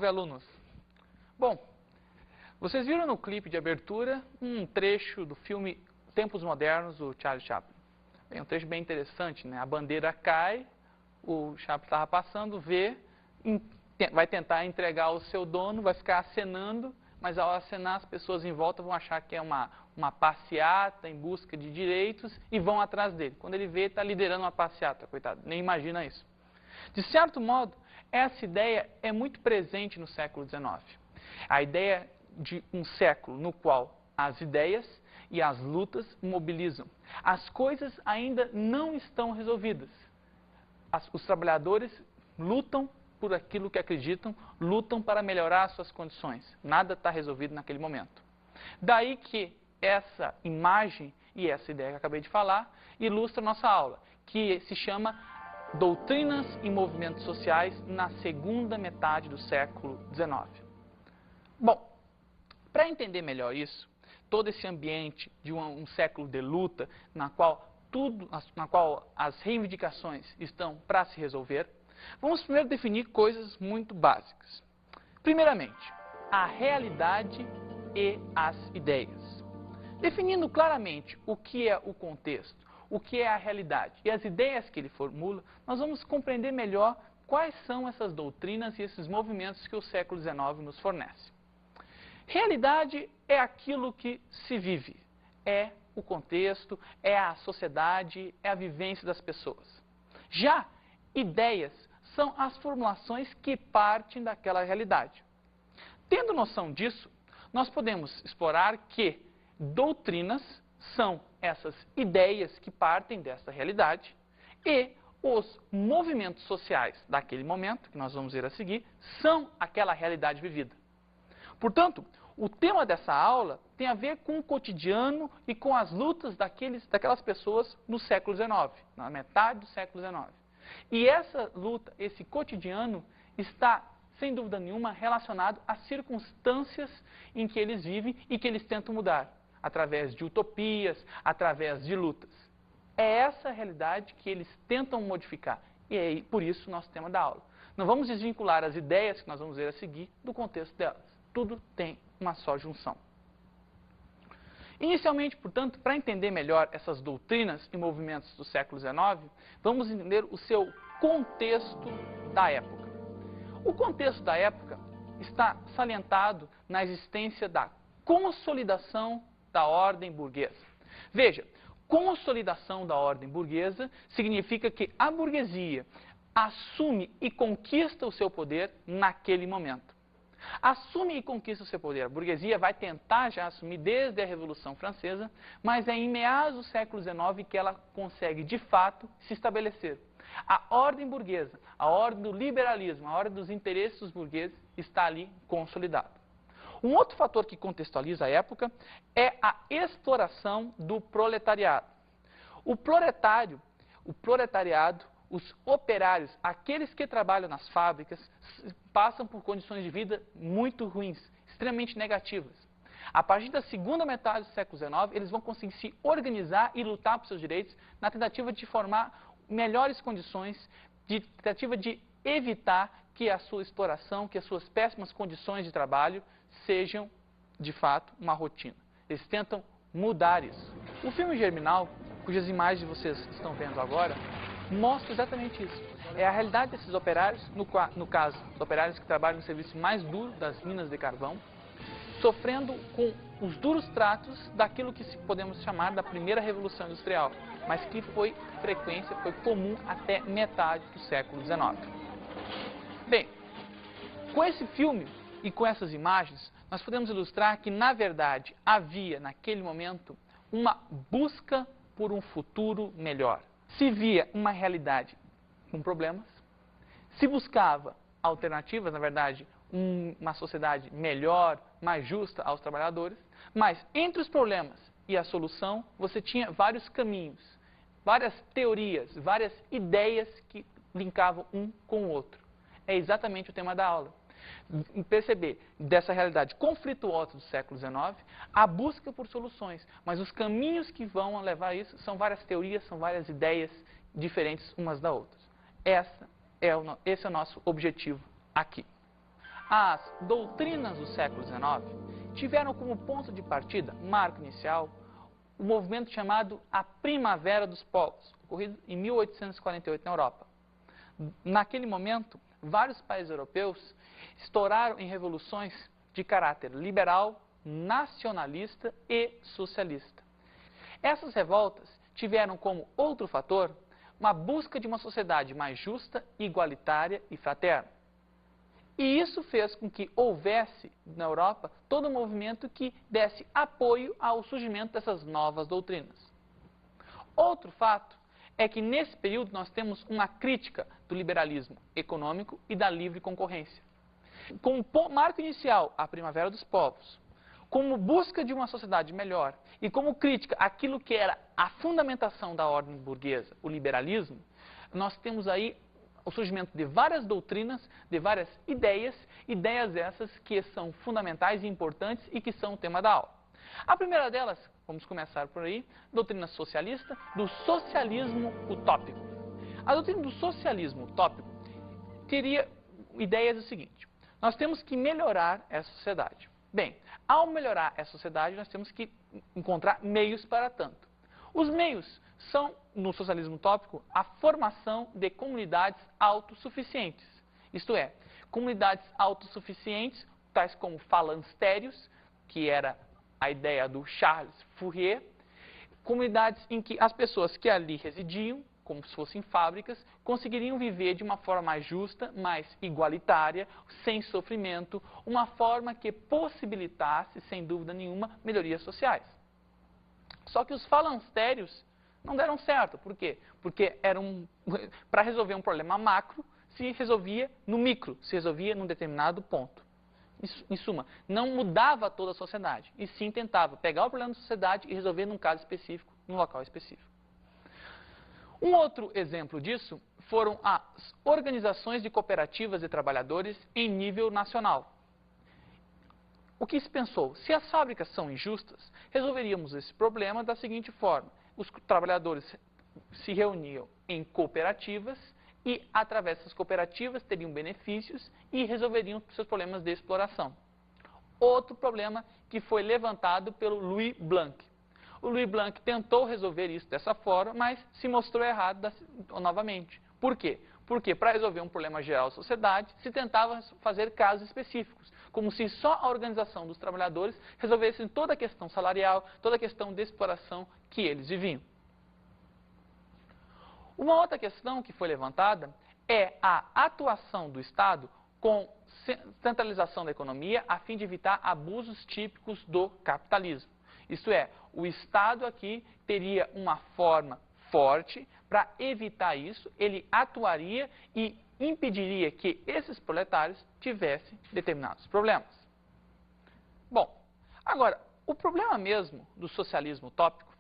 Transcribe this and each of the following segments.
XIX, alunos. Bom, vocês viram no clipe de abertura um trecho do filme Tempos Modernos, do Charlie Chaplin. É um trecho bem interessante, né? A bandeira cai, o Chaplin estava passando, vê, vai tentar entregar ao seu dono, vai ficar acenando, mas ao acenar as pessoas em volta vão achar que é uma passeata em busca de direitos e vão atrás dele. Quando ele vê, está liderando uma passeata, coitado, nem imagina isso. De certo modo, essa ideia é muito presente no século XIX. A ideia de um século no qual as ideias e as lutas mobilizam. As coisas ainda não estão resolvidas. Os trabalhadores lutam por aquilo que acreditam, lutam para melhorar as suas condições. Nada está resolvido naquele momento. Daí que essa imagem e essa ideia que eu acabei de falar ilustra a nossa aula, que se chama Doutrinas e Movimentos Sociais na segunda metade do século XIX. Bom, para entender melhor isso, todo esse ambiente de um século de luta, na qual as reivindicações estão para se resolver, vamos primeiro definir coisas muito básicas. Primeiramente, a realidade e as ideias. Definindo claramente o que é o contexto, o que é a realidade e as ideias que ele formula, nós vamos compreender melhor quais são essas doutrinas e esses movimentos que o século XIX nos fornece. Realidade é aquilo que se vive, é o contexto, é a sociedade, é a vivência das pessoas. Já ideias são as formulações que partem daquela realidade. Tendo noção disso, nós podemos explorar que doutrinas são essas ideias que partem dessa realidade e os movimentos sociais daquele momento, que nós vamos ver a seguir, são aquela realidade vivida. Portanto, o tema dessa aula tem a ver com o cotidiano e com as lutas daquelas pessoas no século XIX, na metade do século XIX. E essa luta, esse cotidiano, está, sem dúvida nenhuma, relacionado às circunstâncias em que eles vivem e que eles tentam mudar, através de utopias, através de lutas. É essa a realidade que eles tentam modificar. E é por isso o nosso tema da aula. Não vamos desvincular as ideias que nós vamos ver a seguir do contexto delas. Tudo tem uma só junção. Inicialmente, portanto, para entender melhor essas doutrinas e movimentos do século XIX, vamos entender o seu contexto da época. O contexto da época está salientado na existência da consolidação da ordem burguesa. Veja, consolidação da ordem burguesa significa que a burguesia assume e conquista o seu poder naquele momento. Assume e conquista o seu poder. A burguesia vai tentar já assumir desde a Revolução Francesa, mas é em meados do século XIX que ela consegue, de fato, se estabelecer. A ordem burguesa, a ordem do liberalismo, a ordem dos interesses dos burgueses está ali consolidada. Um outro fator que contextualiza a época é a exploração do proletariado. O proletariado, os operários, aqueles que trabalham nas fábricas, passam por condições de vida muito ruins, extremamente negativas. A partir da segunda metade do século XIX, eles vão conseguir se organizar e lutar por seus direitos na tentativa de formar melhores condições, de tentativa de evitar que a sua exploração, que as suas péssimas condições de trabalho sejam, de fato, uma rotina. Eles tentam mudar isso. O filme Germinal, cujas imagens vocês estão vendo agora, mostra exatamente isso. É a realidade desses operários, no caso, os operários que trabalham no serviço mais duro das minas de carvão, sofrendo com os duros tratos daquilo que podemos chamar da primeira revolução industrial, mas que foi frequência, foi comum até metade do século XIX. Bem, com esse filme e com essas imagens, nós podemos ilustrar que, na verdade, havia, naquele momento, uma busca por um futuro melhor. Se via uma realidade com problemas, se buscava alternativas, na verdade, uma sociedade melhor, mais justa aos trabalhadores, mas entre os problemas e a solução, você tinha vários caminhos, várias teorias, várias ideias que linkavam um com o outro. É exatamente o tema da aula. Perceber dessa realidade conflituosa do século XIX, a busca por soluções, mas os caminhos que vão levar a isso são várias teorias, são várias ideias diferentes umas da outras. Esse é o nosso objetivo aqui. As doutrinas do século XIX tiveram como ponto de partida, marco inicial, o movimento chamado a Primavera dos Povos, ocorrido em 1848 na Europa. Naquele momento, vários países europeus estouraram em revoluções de caráter liberal, nacionalista e socialista. Essas revoltas tiveram como outro fator uma busca de uma sociedade mais justa, igualitária e fraterna. E isso fez com que houvesse na Europa todo um movimento que desse apoio ao surgimento dessas novas doutrinas. Outro fato é que nesse período nós temos uma crítica do liberalismo econômico e da livre concorrência. Como marco inicial, a Primavera dos Povos, como busca de uma sociedade melhor e como crítica àquilo que era a fundamentação da ordem burguesa, o liberalismo, nós temos aí o surgimento de várias doutrinas, de várias ideias essas que são fundamentais e importantes e que são o tema da aula. A primeira delas, vamos começar por aí, doutrina socialista, do socialismo utópico. A doutrina do socialismo utópico teria ideias do seguinte: nós temos que melhorar essa sociedade. Bem, ao melhorar essa sociedade, nós temos que encontrar meios para tanto. Os meios são, no socialismo utópico, a formação de comunidades autossuficientes. Isto é, comunidades autossuficientes, tais como falansterios, que era a ideia do Charles Fourier, comunidades em que as pessoas que ali residiam, como se fossem fábricas, conseguiriam viver de uma forma mais justa, mais igualitária, sem sofrimento, uma forma que possibilitasse, sem dúvida nenhuma, melhorias sociais. Só que os falansterios não deram certo. Por quê? Porque para resolver um problema macro, se resolvia no micro, se resolvia num determinado ponto. Em suma, não mudava toda a sociedade, e sim tentava pegar o problema da sociedade e resolver num caso específico, num local específico. Um outro exemplo disso foram as organizações de cooperativas de trabalhadores em nível nacional. O que se pensou? Se as fábricas são injustas, resolveríamos esse problema da seguinte forma: os trabalhadores se reuniam em cooperativas e, através dessas cooperativas, teriam benefícios e resolveriam seus problemas de exploração. Outro problema que foi levantado pelo Louis Blanc. O Louis Blanc tentou resolver isso dessa forma, mas se mostrou errado novamente. Por quê? Porque para resolver um problema geral da sociedade, se tentava fazer casos específicos, como se só a organização dos trabalhadores resolvesse toda a questão salarial, toda a questão de exploração que eles viviam. Uma outra questão que foi levantada é a atuação do Estado com centralização da economia a fim de evitar abusos típicos do capitalismo. Isto é, o Estado aqui teria uma forma forte para evitar isso, ele atuaria e impediria que esses proletários tivessem determinados problemas. Bom, agora, o problema mesmo do socialismo utópico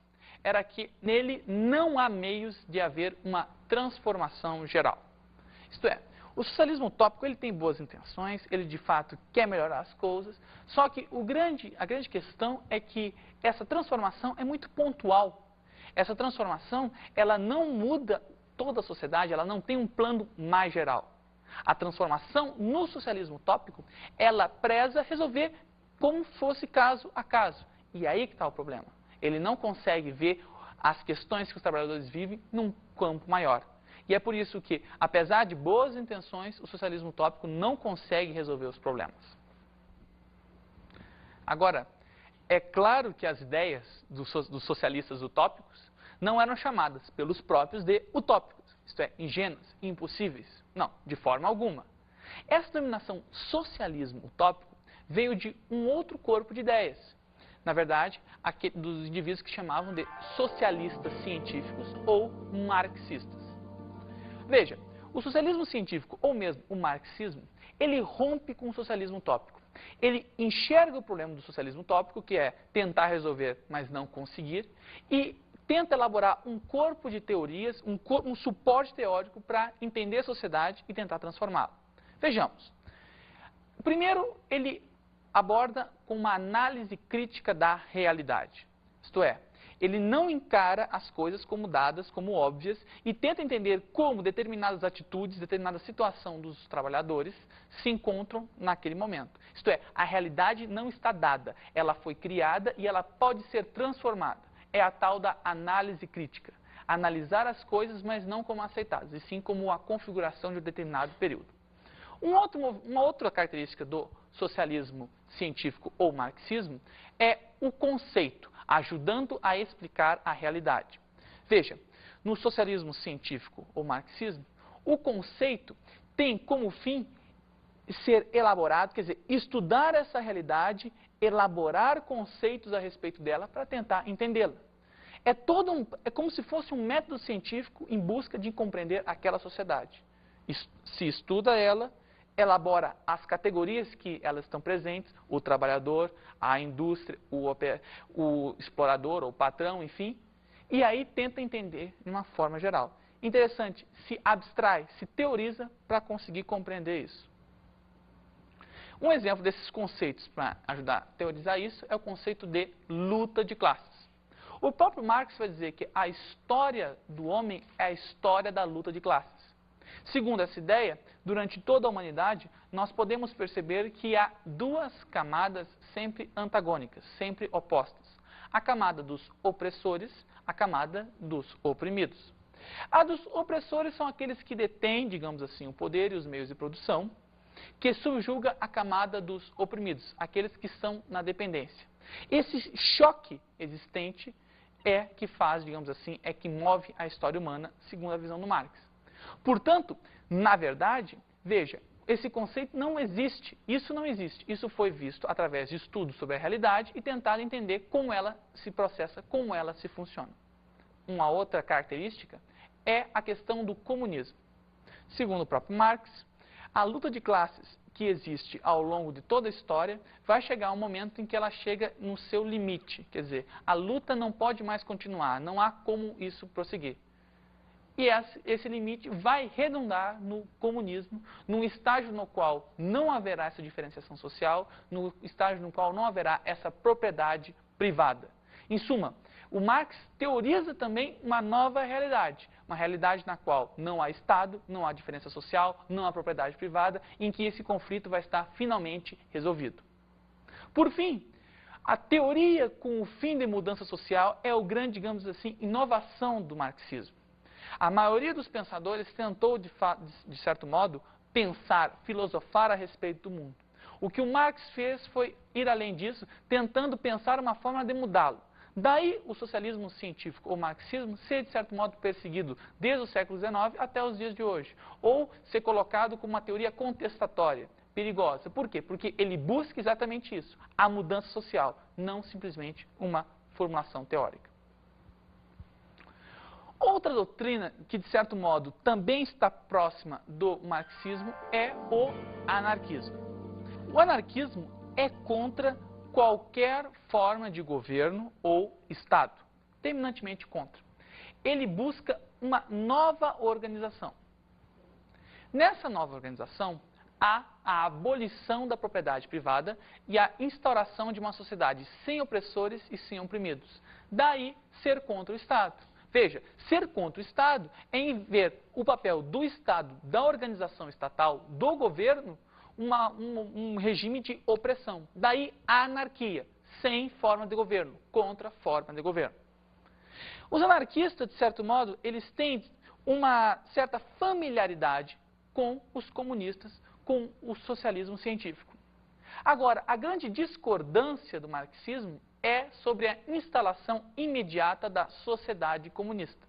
era que nele não há meios de haver uma transformação geral. Isto é, o socialismo utópico ele tem boas intenções, ele de fato quer melhorar as coisas, só que a grande questão é que essa transformação é muito pontual. Essa transformação ela não muda toda a sociedade, ela não tem um plano mais geral. A transformação no socialismo utópico, ela preza resolver como fosse caso a caso. E aí que está o problema. Ele não consegue ver as questões que os trabalhadores vivem num campo maior. E é por isso que, apesar de boas intenções, o socialismo utópico não consegue resolver os problemas. Agora, é claro que as ideias dos socialistas utópicos não eram chamadas pelos próprios de utópicos, isto é, ingênuos, impossíveis. Não, de forma alguma. Essa denominação socialismo utópico veio de um outro corpo de ideias. Na verdade, dos indivíduos que chamavam de socialistas científicos ou marxistas. Veja, o socialismo científico, ou mesmo o marxismo, ele rompe com o socialismo utópico. Ele enxerga o problema do socialismo utópico, que é tentar resolver, mas não conseguir, e tenta elaborar um corpo de teorias, um suporte teórico para entender a sociedade e tentar transformá-la. Vejamos. Primeiro, ele aborda com uma análise crítica da realidade. Isto é, Ele não encara as coisas como dadas, como óbvias, e tenta entender como determinadas atitudes, determinada situação dos trabalhadores se encontram naquele momento. Isto é, a realidade não está dada, ela foi criada e ela pode ser transformada. É a tal da análise crítica. Analisar as coisas, mas não como aceitadas, e sim como a configuração de um determinado período. Uma outra característica do socialismo científico ou marxismo é o conceito, ajudando a explicar a realidade. Veja, no socialismo científico ou marxismo, o conceito tem como fim ser elaborado, quer dizer, estudar essa realidade, elaborar conceitos a respeito dela para tentar entendê-la. É como se fosse um método científico em busca de compreender aquela sociedade. Se estuda ela, elabora as categorias que elas estão presentes, o trabalhador, a indústria, o explorador ou o patrão, enfim, e aí tenta entender de uma forma geral. Interessante, se abstrai, se teoriza para conseguir compreender isso. Um exemplo desses conceitos para ajudar a teorizar isso é o conceito de luta de classes. O próprio Marx vai dizer que a história do homem é a história da luta de classes. Segundo essa ideia, durante toda a humanidade, nós podemos perceber que há duas camadas sempre antagônicas, sempre opostas. A camada dos opressores, a camada dos oprimidos. A dos opressores são aqueles que detêm, digamos assim, o poder e os meios de produção, que subjuga a camada dos oprimidos, aqueles que estão na dependência. Esse choque existente é que faz, digamos assim, é que move a história humana, segundo a visão do Marx. Portanto, na verdade, veja, esse conceito não existe, isso não existe. Isso foi visto através de estudos sobre a realidade e tentar entender como ela se processa, como ela se funciona. Uma outra característica é a questão do comunismo. Segundo o próprio Marx, a luta de classes que existe ao longo de toda a história vai chegar um momento em que ela chega no seu limite. Quer dizer, a luta não pode mais continuar, não há como isso prosseguir. E esse limite vai redundar no comunismo, num estágio no qual não haverá essa diferenciação social, no estágio no qual não haverá essa propriedade privada. Em suma, o Marx teoriza também uma nova realidade, uma realidade na qual não há Estado, não há diferença social, não há propriedade privada, em que esse conflito vai estar finalmente resolvido. Por fim, a teoria com o fim de mudança social é o grande, digamos assim, inovação do marxismo. A maioria dos pensadores tentou, de certo modo, pensar, filosofar a respeito do mundo. O que o Marx fez foi ir além disso, tentando pensar uma forma de mudá-lo. Daí o socialismo científico ou marxismo ser, de certo modo, perseguido desde o século XIX até os dias de hoje. Ou ser colocado como uma teoria contestatória, perigosa. Por quê? Porque ele busca exatamente isso, a mudança social, não simplesmente uma formulação teórica. Outra doutrina que, de certo modo, também está próxima do marxismo é o anarquismo. O anarquismo é contra qualquer forma de governo ou Estado, terminantemente contra. Ele busca uma nova organização. Nessa nova organização, há a abolição da propriedade privada e a instauração de uma sociedade sem opressores e sem oprimidos. Daí, ser contra o Estado. Veja, ser contra o Estado é em ver o papel do Estado, da organização estatal, do governo, um regime de opressão. Daí a anarquia, sem forma de governo, contra forma de governo. Os anarquistas, de certo modo, eles têm uma certa familiaridade com os comunistas, com o socialismo científico. Agora, a grande discordância do marxismo é sobre a instalação imediata da sociedade comunista.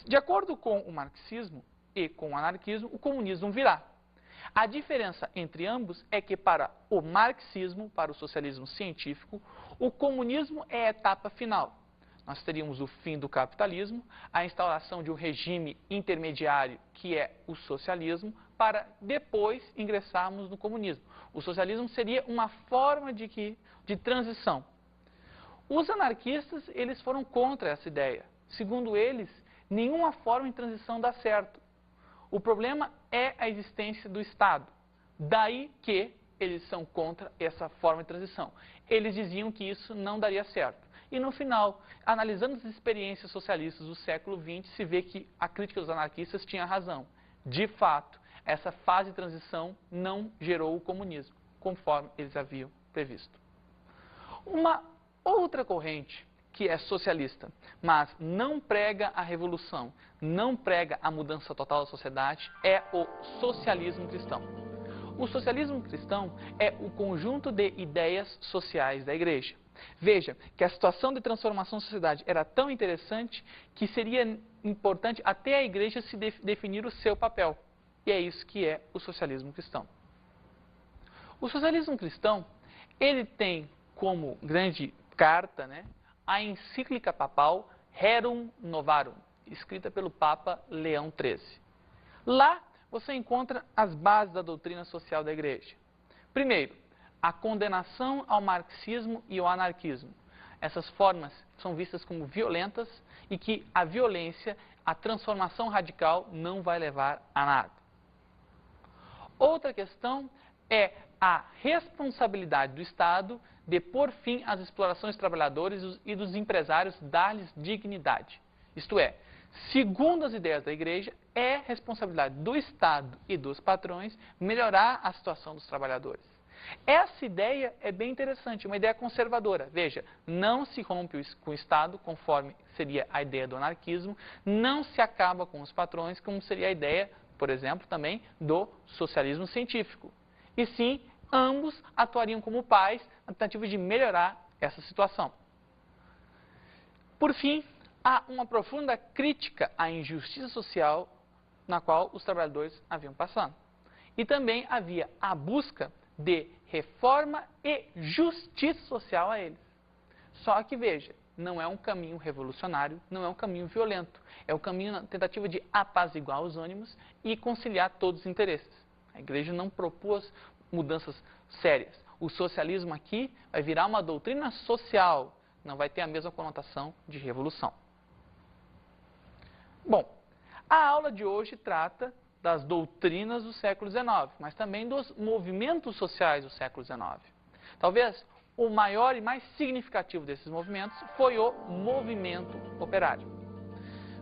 De acordo com o marxismo e com o anarquismo, o comunismo virá. A diferença entre ambos é que para o marxismo, para o socialismo científico, o comunismo é a etapa final. Nós teríamos o fim do capitalismo, a instauração de um regime intermediário, que é o socialismo, para depois ingressarmos no comunismo. O socialismo seria uma forma de transição. Os anarquistas, eles foram contra essa ideia. Segundo eles, nenhuma forma de transição dá certo. O problema é a existência do Estado. Daí que eles são contra essa forma de transição. Eles diziam que isso não daria certo. e no final, analisando as experiências socialistas do século XX, se vê que a crítica dos anarquistas tinha razão. De fato, essa fase de transição não gerou o comunismo, conforme eles haviam previsto. Uma outra corrente que é socialista, mas não prega a revolução, não prega a mudança total da sociedade, é o socialismo cristão. O socialismo cristão é o conjunto de ideias sociais da igreja. Veja que a situação de transformação da sociedade era tão interessante que seria importante até a igreja se definir o seu papel. E é isso que é o socialismo cristão. O socialismo cristão, ele tem como grande carta, a encíclica papal Rerum Novarum, escrita pelo Papa Leão XIII. Lá você encontra as bases da doutrina social da igreja. Primeiro, a condenação ao marxismo e ao anarquismo. Essas formas são vistas como violentas e que a violência, a transformação radical, não vai levar a nada. Outra questão é a responsabilidade do Estado de pôr fim às explorações dos trabalhadores e dos empresários, dar-lhes dignidade. Isto é, segundo as ideias da igreja, é responsabilidade do Estado e dos patrões melhorar a situação dos trabalhadores. Essa ideia é bem interessante, uma ideia conservadora. Veja, não se rompe com o Estado, conforme seria a ideia do anarquismo, não se acaba com os patrões, como seria a ideia, por exemplo, também do socialismo científico. E sim, ambos atuariam como pais na tentativa de melhorar essa situação. Por fim, há uma profunda crítica à injustiça social na qual os trabalhadores haviam passado. E também havia a busca de reforma e justiça social a eles. Só que, veja, não é um caminho revolucionário, não é um caminho violento. É um caminho na tentativa de apaziguar os ânimos e conciliar todos os interesses. A igreja não propôs mudanças sérias. O socialismo aqui vai virar uma doutrina social, não vai ter a mesma conotação de revolução. Bom, a aula de hoje trata das doutrinas do século XIX, mas também dos movimentos sociais do século XIX. Talvez o maior e mais significativo desses movimentos foi o movimento operário.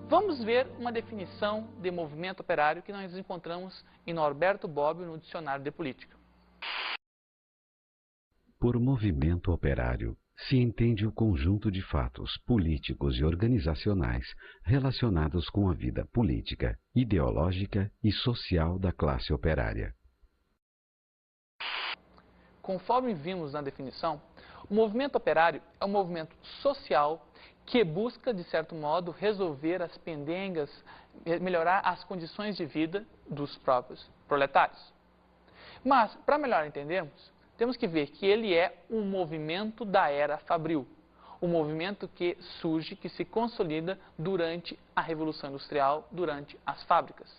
Vamos ver uma definição de movimento operário que nós encontramos em Norberto Bobbio no Dicionário de Política. Por movimento operário, se entende o conjunto de fatos políticos e organizacionais relacionados com a vida política, ideológica e social da classe operária. Conforme vimos na definição, o movimento operário é um movimento social que busca, de certo modo, resolver as pendengas, melhorar as condições de vida dos próprios proletários. Mas, para melhor entendermos, temos que ver que ele é um movimento da era fabril, um movimento que surge, que se consolida durante a Revolução Industrial, durante as fábricas.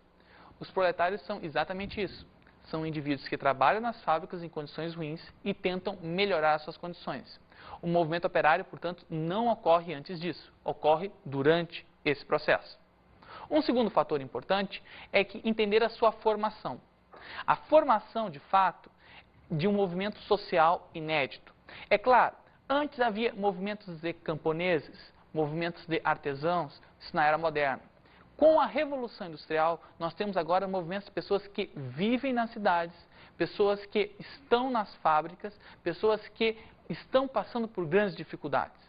Os proletários são exatamente isso. São indivíduos que trabalham nas fábricas em condições ruins e tentam melhorar as suas condições. O movimento operário, portanto, não ocorre antes disso, ocorre durante esse processo. Um segundo fator importante é que entender a sua formação. A formação, de fato, de um movimento social inédito. É claro, antes havia movimentos de camponeses, movimentos de artesãos, isso na era moderna. Com a Revolução Industrial, nós temos agora movimentos de pessoas que vivem nas cidades, pessoas que estão nas fábricas, pessoas que estão passando por grandes dificuldades.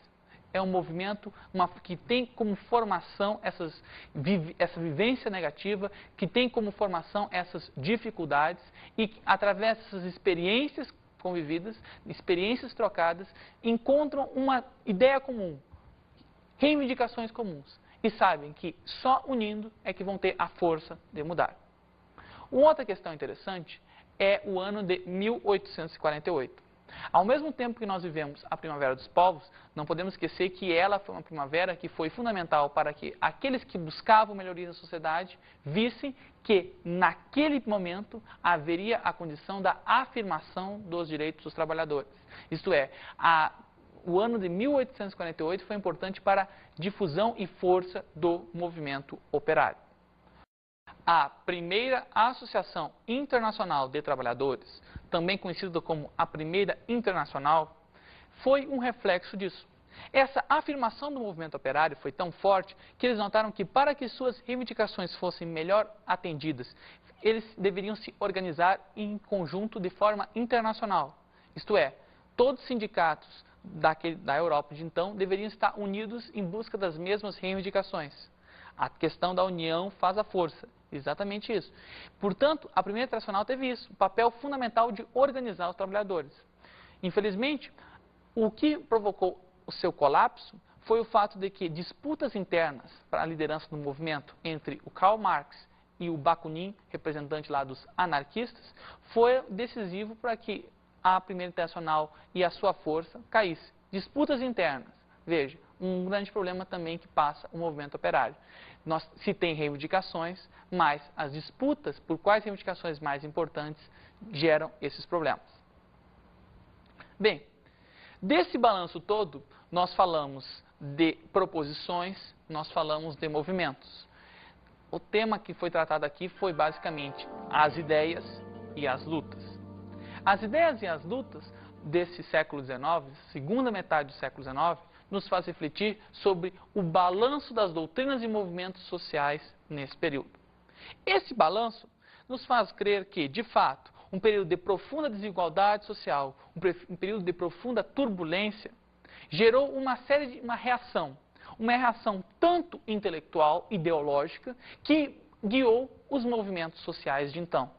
É um movimento que tem como formação essa vivência negativa, que tem como formação essas dificuldades e, através dessas experiências convividas, experiências trocadas, encontram uma ideia comum, reivindicações comuns e sabem que só unindo é que vão ter a força de mudar. Uma outra questão interessante é o ano de 1848. Ao mesmo tempo que nós vivemos a Primavera dos Povos, não podemos esquecer que ela foi uma primavera que foi fundamental para que aqueles que buscavam melhoria da sociedade vissem que, naquele momento, haveria a condição da afirmação dos direitos dos trabalhadores. Isto é, o ano de 1848 foi importante para a difusão e força do movimento operário. A primeira Associação Internacional de Trabalhadores, também conhecida como a Primeira Internacional, foi um reflexo disso. Essa afirmação do movimento operário foi tão forte que eles notaram que para que suas reivindicações fossem melhor atendidas, eles deveriam se organizar em conjunto de forma internacional. Isto é, todos os sindicatos da Europa de então deveriam estar unidos em busca das mesmas reivindicações. A questão da união faz a força. Exatamente isso. Portanto, a Primeira Internacional teve isso, o papel fundamental de organizar os trabalhadores. Infelizmente, o que provocou o seu colapso foi o fato de que disputas internas para a liderança do movimento entre o Karl Marx e o Bakunin, representante lá dos anarquistas, foi decisivo para que a Primeira Internacional e a sua força caísse. Disputas internas. Veja, um grande problema também que passa o movimento operário. Se tem reivindicações, mas as disputas por quais reivindicações mais importantes geram esses problemas. Bem, desse balanço todo, nós falamos de proposições, nós falamos de movimentos. O tema que foi tratado aqui foi basicamente as ideias e as lutas. As ideias e as lutas desse século XIX, segunda metade do século XIX, nos faz refletir sobre o balanço das doutrinas e movimentos sociais nesse período. Esse balanço nos faz crer que, de fato, um período de profunda desigualdade social, um período de profunda turbulência, gerou uma reação tanto intelectual, ideológica, que guiou os movimentos sociais de então.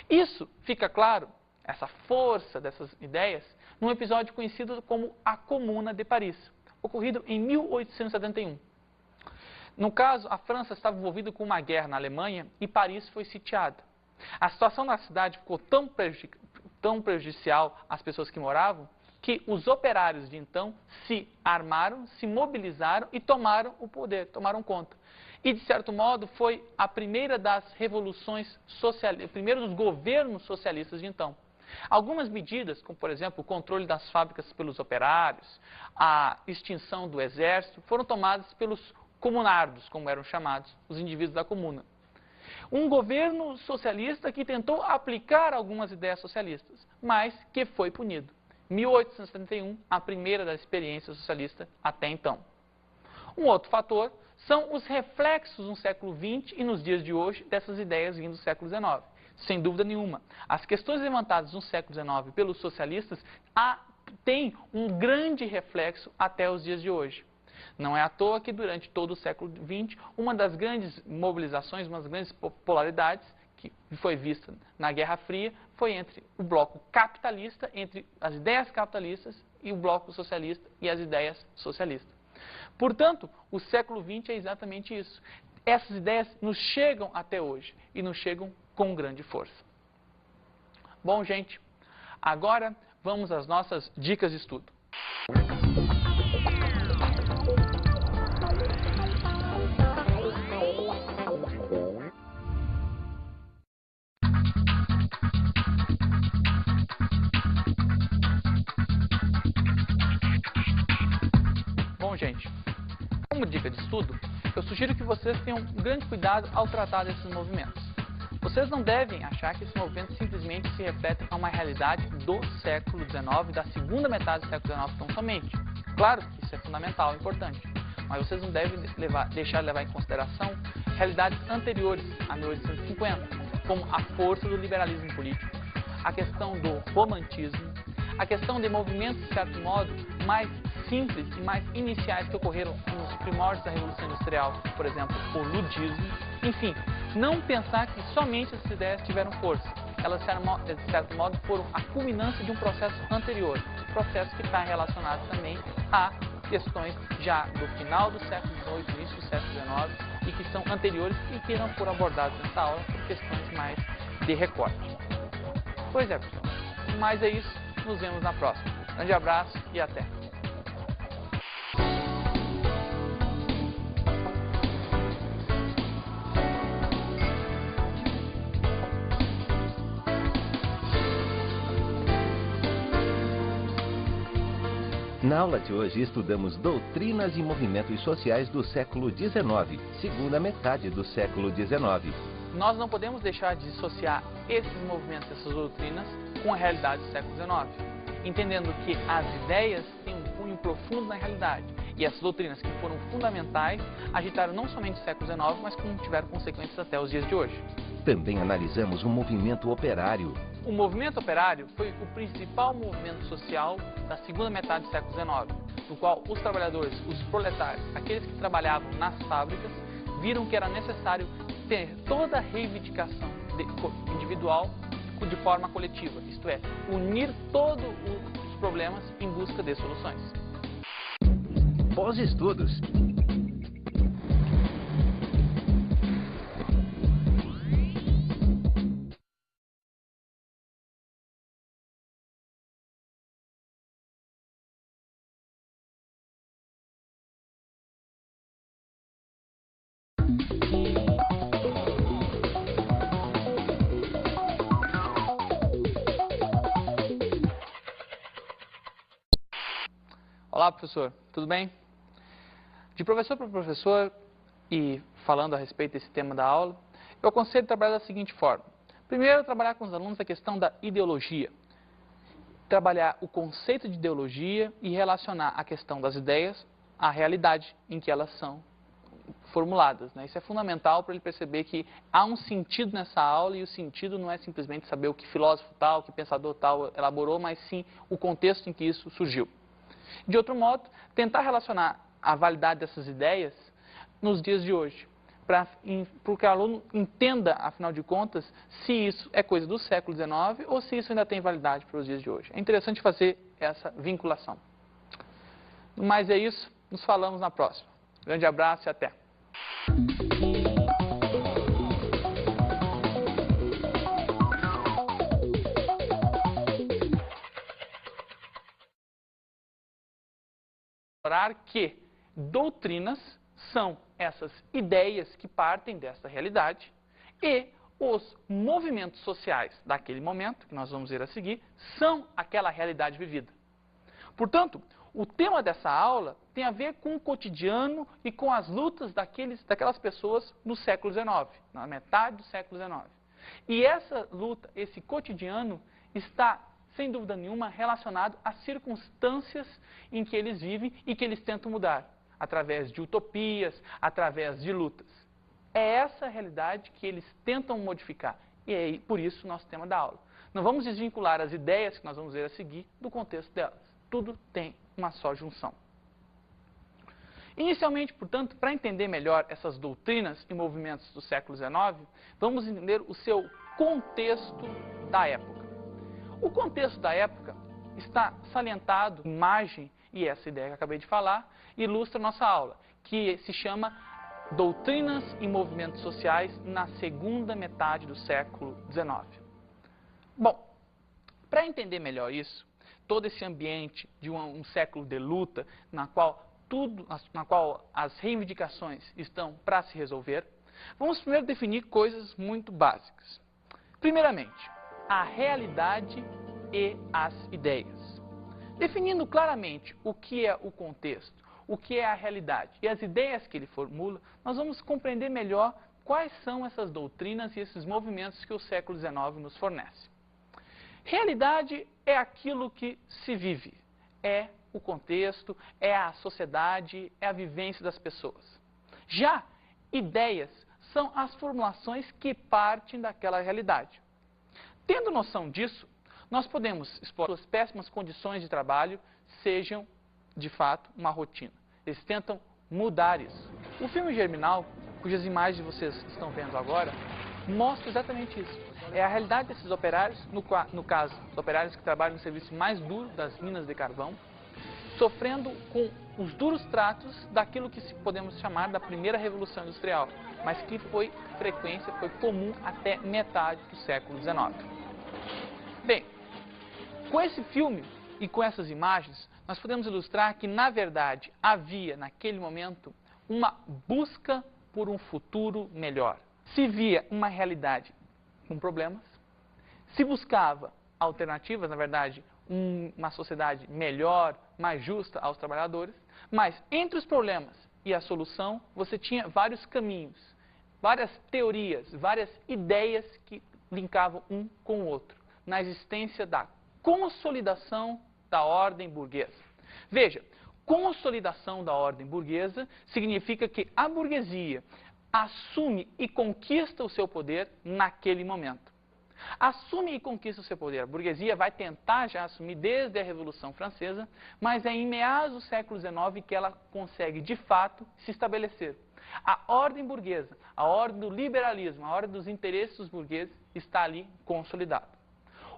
Isso fica claro, essa força dessas ideias, num episódio conhecido como a Comuna de Paris, ocorrido em 1871. No caso, a França estava envolvida com uma guerra na Alemanha e Paris foi sitiada. A situação da cidade ficou tão prejudicial às pessoas que moravam, que os operários de então se armaram, se mobilizaram e tomaram o poder, tomaram conta. E, de certo modo, foi a primeira das revoluções socialistas, o primeiro dos governos socialistas de então. Algumas medidas, como, por exemplo, o controle das fábricas pelos operários, a extinção do exército, foram tomadas pelos comunardos, como eram chamados, os indivíduos da comuna. Um governo socialista que tentou aplicar algumas ideias socialistas, mas que foi punido. 1871, a primeira da experiência socialista até então. Um outro fator são os reflexos no século XX e nos dias de hoje dessas ideias vindo do século XIX. Sem dúvida nenhuma. As questões levantadas no século XIX pelos socialistas têm um grande reflexo até os dias de hoje. Não é à toa que durante todo o século XX, uma das grandes mobilizações, uma das grandes polaridades que foi vista na Guerra Fria foi entre o bloco capitalista, entre as ideias capitalistas e o bloco socialista e as ideias socialistas. Portanto, o século XX é exatamente isso. Essas ideias nos chegam até hoje e nos chegam com grande força. Bom, gente, agora vamos às nossas dicas de estudo. Bom, gente, como dica de estudo, eu sugiro que vocês tenham um grande cuidado ao tratar desses movimentos. Vocês não devem achar que esses movimentos simplesmente se refletem a uma realidade do século XIX, da segunda metade do século XIX tão somente. Claro que isso é fundamental, importante, mas vocês não devem deixar de levar em consideração realidades anteriores a 1850, como a força do liberalismo político, a questão do romantismo, a questão de movimentos, de certo modo, mais simples e mais iniciais que ocorreram nos primórdios da Revolução Industrial, por exemplo, o ludismo. Enfim, não pensar que somente essas ideias tiveram força. Elas, de certo modo, foram a culminância de um processo anterior, processo que está relacionado também a questões já do final do século XVIII, início do século XIX, e que são anteriores e que não foram abordados nessa aula por questões mais de recorte. Pois é, pessoal. Mas é isso. Nos vemos na próxima. Grande abraço e até! Na aula de hoje estudamos doutrinas e movimentos sociais do século XIX, segunda metade do século XIX. Nós não podemos deixar de dissociar esses movimentos, essas doutrinas, com a realidade do século XIX, entendendo que as ideias têm um cunho profundo na realidade. E essas doutrinas que foram fundamentais agitaram não somente o século XIX, mas como tiveram consequências até os dias de hoje. Também analisamos o movimento operário. O movimento operário foi o principal movimento social da segunda metade do século XIX, no qual os trabalhadores, os proletários, aqueles que trabalhavam nas fábricas, viram que era necessário ter toda a reivindicação individual de forma coletiva, isto é, unir todos os problemas em busca de soluções. Pós-estudos. Olá, professor, tudo bem? De professor para professor, e falando a respeito desse tema da aula, eu aconselho trabalhar da seguinte forma. Primeiro, trabalhar com os alunos a questão da ideologia. Trabalhar o conceito de ideologia e relacionar a questão das ideias à realidade em que elas são formuladas, né? Isso é fundamental para ele perceber que há um sentido nessa aula, e o sentido não é simplesmente saber o que filósofo tal, o que pensador tal elaborou, mas sim o contexto em que isso surgiu. De outro modo, tentar relacionar a validade dessas ideias nos dias de hoje, para que o aluno entenda, afinal de contas, se isso é coisa do século XIX ou se isso ainda tem validade para os dias de hoje. É interessante fazer essa vinculação. Mas é isso, nos falamos na próxima. Grande abraço e até! Que doutrinas são essas ideias que partem dessa realidade e os movimentos sociais daquele momento, que nós vamos ver a seguir, são aquela realidade vivida. Portanto, o tema dessa aula tem a ver com o cotidiano e com as lutas daquelas pessoas no século XIX, na metade do século XIX. E essa luta, esse cotidiano, está sem dúvida nenhuma, relacionado às circunstâncias em que eles vivem e que eles tentam mudar, através de utopias, através de lutas. É essa a realidade que eles tentam modificar, e é por isso o nosso tema da aula. Não vamos desvincular as ideias que nós vamos ver a seguir do contexto delas. Tudo tem uma só junção. Inicialmente, portanto, para entender melhor essas doutrinas e movimentos do século XIX, vamos entender o seu contexto da época. O contexto da época está salientado em imagem, e essa ideia que eu acabei de falar, ilustra a nossa aula, que se chama Doutrinas e Movimentos Sociais na segunda metade do século XIX. Bom, para entender melhor isso, todo esse ambiente de um século de luta, na qual as reivindicações estão para se resolver, vamos primeiro definir coisas muito básicas. Primeiramente, a realidade e as ideias. Definindo claramente o que é o contexto, o que é a realidade e as ideias que ele formula, nós vamos compreender melhor quais são essas doutrinas e esses movimentos que o século XIX nos fornece. Realidade é aquilo que se vive, é o contexto, é a sociedade, é a vivência das pessoas. Já ideias são as formulações que partem daquela realidade. Tendo noção disso, nós podemos expor que as péssimas condições de trabalho sejam, de fato, uma rotina. Eles tentam mudar isso. O filme Germinal, cujas imagens vocês estão vendo agora, mostra exatamente isso. É a realidade desses operários, no caso, os operários que trabalham no serviço mais duro das minas de carvão, sofrendo com os duros tratos daquilo que podemos chamar da primeira revolução industrial, mas que foi comum até metade do século XIX. Bem, com esse filme e com essas imagens, nós podemos ilustrar que, na verdade, havia, naquele momento, uma busca por um futuro melhor. Se via uma realidade com problemas, se buscava alternativas, na verdade, uma sociedade melhor, mais justa aos trabalhadores, mas entre os problemas e a solução, você tinha vários caminhos, várias teorias, várias ideias que linkavam um com o outro, na existência da consolidação da ordem burguesa. Veja, consolidação da ordem burguesa significa que a burguesia assume e conquista o seu poder naquele momento. Assume e conquista o seu poder. A burguesia vai tentar já assumir desde a Revolução Francesa, mas é em meados do século XIX que ela consegue, de fato, se estabelecer. A ordem burguesa, a ordem do liberalismo, a ordem dos interesses dos burgueses está ali consolidada.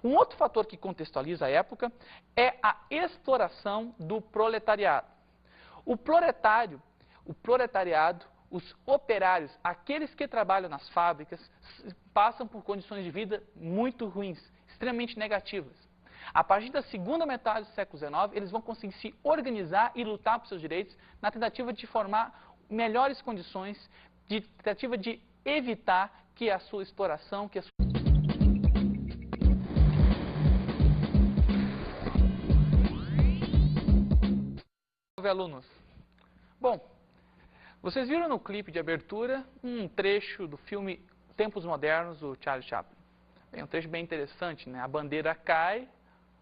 Um outro fator que contextualiza a época é a exploração do proletariado. O proletariado, os operários, aqueles que trabalham nas fábricas, passam por condições de vida muito ruins, extremamente negativas. A partir da segunda metade do século XIX, eles vão conseguir se organizar e lutar por seus direitos na tentativa de formar melhores condições, de tentativa de evitar que a sua exploração, que a sua... Alunos. Bom, vocês viram no clipe de abertura um trecho do filme Tempos Modernos, do Charlie Chaplin. É um trecho bem interessante, né? A bandeira cai,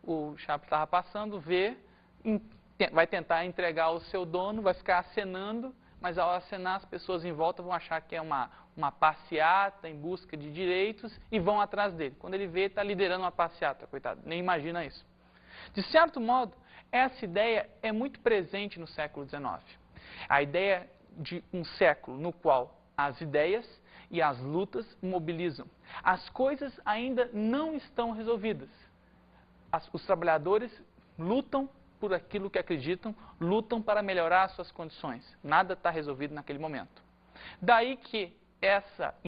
o Chaplin estava passando, vê, vai tentar entregar ao seu dono, vai ficar acenando, mas ao acenar as pessoas em volta vão achar que é uma passeata em busca de direitos e vão atrás dele. Quando ele vê, está liderando uma passeata, coitado, nem imagina isso. De certo modo, essa ideia é muito presente no século XIX. A ideia de um século no qual as ideias e as lutas mobilizam. As coisas ainda não estão resolvidas. Os trabalhadores lutam por aquilo que acreditam, lutam para melhorar as suas condições. Nada está resolvido naquele momento. Daí que essa